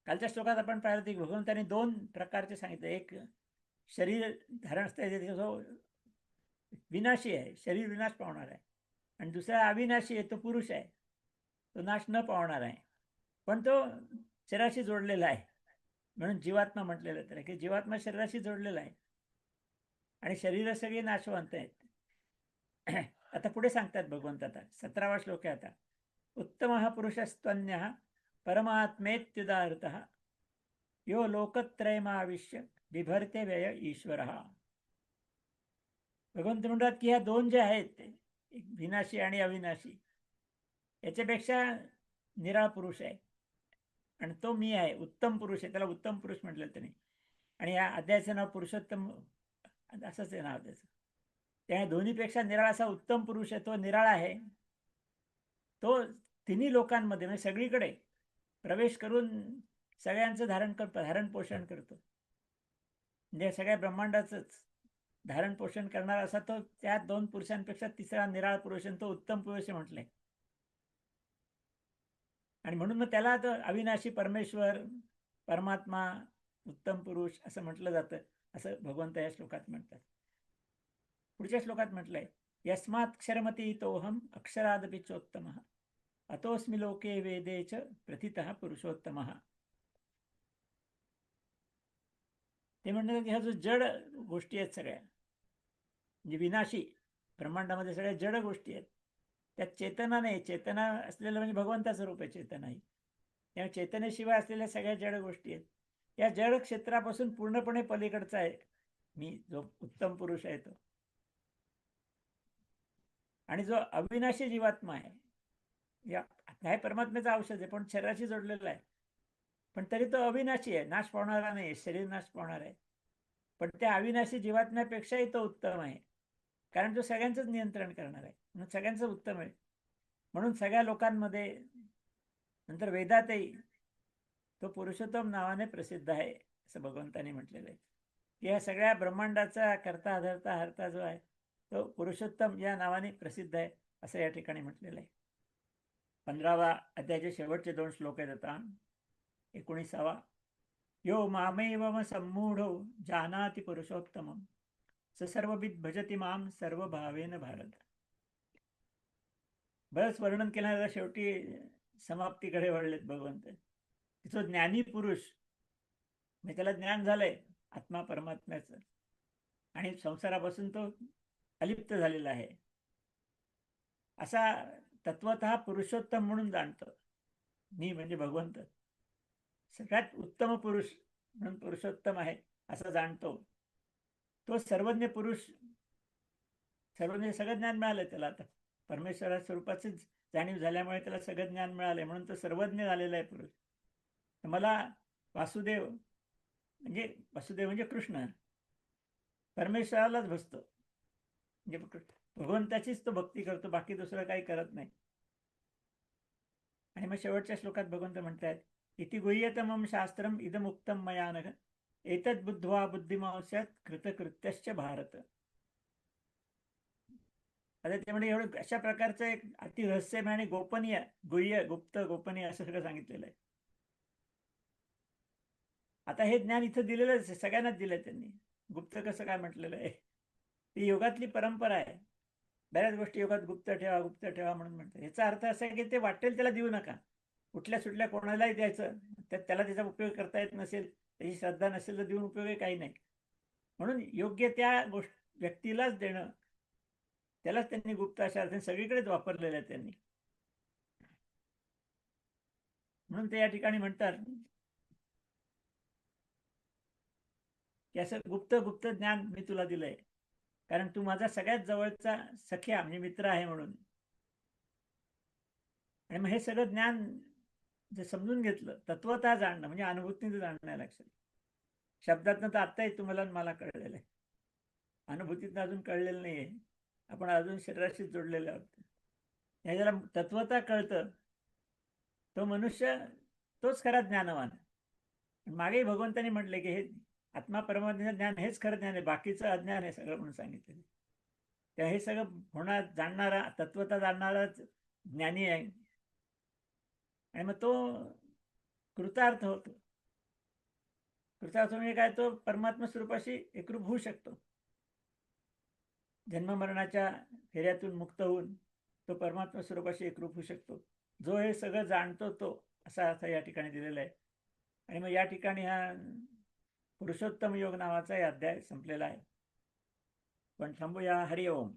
कालच्या श्लोकात आपण पाहिलं की भगवंतांनी दोन प्रकारचे सांगितले. एक शरीर धारण असते जो विनाशी आहे, शरीर विनाश पावणार आहे, आणि दुसरा अविनाशी आहे, तो पुरुष आहे, तो नाश न पावणार आहे, पण तो शरीराशी जोडलेला आहे. म्हणून जीवात्मा म्हटलेलं तर की जीवात्मा शरीराशी जोडलेला आहे आणि शरीर सगळे नाशवंत आहेत. आता पुढे सांगतात भगवंत, आता 17वा श्लोक आहे. आता उत्तम पुरुषस्त्वन्य परमात्मेत्युदाहृतः यो लोकत्रयमाविश्य बिभरते व्यय ईश्वर. भगवंत म्हणतात की ह्या दोन जे आहेत, एक विनाशी आणि अविनाशी, याच्यापेक्षा निराळ पुरुष आहे आणि तो मी आहे, उत्तम पुरुष आहे. त्याला उत्तम पुरुष म्हटलं त्यांनी. आणि या अध्यायाचं नाव पुरुषोत्तम असंच आहे नाव त्याचं. त्याने दोन्हीपेक्षा निराळा असा उत्तम पुरुष आहे, तो निराळा आहे. तो तिन्ही लोकांमध्ये म्हणजे सगळीकडे प्रवेश करून सगळ्यांचं धारण पोषण करतो. म्हणजे सगळ्या ब्रह्मांडाचंच धारण पोषण करणारा असा तो त्या दोन पुरुषांपेक्षा तिसरा निराळ पुरुष, तो उत्तम पुरुष म्हटलंय. आणि म्हणून मग त्याला तर अविनाशी परमेश्वर, परमात्मा, उत्तम पुरुष असं म्हटलं जातं, असं भगवंत या श्लोकात म्हणतात. पुढच्या श्लोकात म्हटलंय, यस्मात् क्षरमती तोहम अक्षरादपि चोत्तम अतोस्मि लोके वेदे च प्रथितः पुरुषोत्तम. ते म्हणतात की ह्या जो जड गोष्टी आहेत सगळ्या, म्हणजे विनाशी ब्रह्मांडामध्ये सगळ्या जड गोष्टी आहेत, त्यात चेतना नाही. चेतना असलेलं म्हणजे भगवंताचं रूप आहे चेतना ही. त्या चेतनेशिवाय असलेल्या सगळ्या जड गोष्टी आहेत. या जड क्षेत्रापासून पूर्णपणे पलीकडचा आहे मी, जो उत्तम पुरुष आहे तो. आणि जो अविनाशी जीवात्मा आहे, या काय परमात्म्याचं औषध आहे, पण शरीराशी जोडलेला आहे, पण तरी तो अविनाशी आहे, नाश पावणारा नाही, शरीर नाश पावणार आहे. पण त्या अविनाशी जीवात्म्यापेक्षाही तो उत्तम आहे, कारण तो सगळ्यांचंच नियंत्रण करणार आहे, म्हणून सगळ्यांचं उत्तम आहे. म्हणून सगळ्या लोकांमध्ये नंतर वेदातही तो पुरुषोत्तम नावाने प्रसिद्ध आहे, असं भगवंतांनी म्हटलेलं आहे. की या सगळ्या ब्रह्मांडाचा करता धरता हरता जो आहे, तो पुरुषोत्तम या नावाने प्रसिद्ध आहे, असं या ठिकाणी म्हटलेलं आहे. 15वा अध्यायाचे शेवटचे दोन श्लोक आहेत. आता 19वा, यो मामेवम सम्मूढो जानाति पुरुषोत्तमं स सर्वविद भजति माम सर्व भावेन भारत. बरंच वर्णन केल्यानंतर शेवटी समाप्तीकडे वळलेत भगवंत. जो ज्ञानी पुरुष म्हणजे त्याला ज्ञान झालंय आत्मा परमात्म्याचं, आणि संसारापासून तो अलिप्त झालेला आहे, असा तत्वतः पुरुषोत्तम म्हणून जाणतो मी, म्हणजे भगवंत सगळ्यात उत्तम पुरुष म्हणून पुरुषोत्तम आहे असं जाणतो. तो सर्वज्ञ पुरुष, सर्वज्ञ, सगळं ज्ञान मिळालंय त्याला. आता परमेश्वरा स्वरूपाचीच जाणीव झाल्यामुळे त्याला सगळं ज्ञान मिळालंय, म्हणून तो सर्वज्ञ झालेला आहे पुरुष. मला वासुदेव म्हणजे कृष्ण परमेश्वरालाच भजतो, म्हणजे भगवंताचीच तो भक्ती करतो, बाकी दुसरं काही करत नाही. आणि मग शेवटच्या श्लोकात भगवंत म्हणतात, इति गुह्यतमं शास्त्रम इदमुक्तम मया नघ एतद् बुद्ध्वा बुद्धिमांस्यात् कृतकृत्यश्च भारत. आता ते म्हणजे एवढं अशा प्रकारचं एक अति रहस्यमय आणि गोपनीय, गुह्य, गुप्त, गोपनीय असं सगळं सांगितलेलं आहे. आता हे ज्ञान इथं दिलेलं सगळ्यांनाच दिलंय त्यांनी. गुप्त कसं काय म्हटलेलं आहे, ती योगातली परंपरा आहे. बऱ्याच गोष्टी योगात गुप्त ठेवा, गुप्त ठेवा म्हणून म्हणतात. याचा अर्थ असा आहे की ते वाटेल त्याला देऊ नका, कुठल्या सुटल्या कोणालाही द्यायचं, त्याला त्याचा उपयोग करता येत नसेल, त्याची श्रद्धा नसेल तर देऊन उपयोग काही नाही. म्हणून योग्य त्या व्यक्तीलाच देणं, त्यालाच त्यांनी गुप्त अशा अर्थाने सगळीकडेच वापरलेलं आहे त्यांनी. म्हणून ते या ठिकाणी म्हणतात की असं गुप्त गुप्त ज्ञान मी तुला दिलंय, कारण तू माझा सगळ्यात जवळचा सख्या म्हणजे मित्र आहे म्हणून. आणि मग हे सगळं ज्ञान जे समजून घेतलं, तत्वतः जाणणं म्हणजे अनुभूतीने जाणणं लक्षात. शब्दातनं तर आत्ताही तुम्हाला मला कळलेलं आहे, अनुभूतीतनं अजून कळलेलं नाहीये. आपण अजून शरीराशीच जोडलेले आहोत. हे ज्याला तत्वतः कळतं तो मनुष्य, तोच खरा ज्ञानवान. मागेही भगवंतांनी म्हटले की हे आत्मा परमात्म्याचं ज्ञान हेच खरं ज्ञान आहे, बाकीचं अज्ञान आहे सगळं म्हणून सांगितलेलं. त्या हे सगळं होणार जाणणारा, तत्वता जाणणाराच ज्ञानी आहे, आणि मग तो कृतार्थ होतो. पुरुषार्थ म्हणजे काय, तो परमात्मा स्वरूपाशी एकरूप होऊ शकतो. जन्ममरणाच्या फेऱ्यातून मुक्त होऊन तो परमात्मा स्वरूपाशी एकरूप होऊ शकतो. जो हे सगळं जाणतो तो, असा अर्थ या ठिकाणी दिलेला आहे. आणि मग या ठिकाणी हा पुरुषोत्तम योग नावाचा अध्याय संपलेला आहे. पण थांबूया. हरिओम.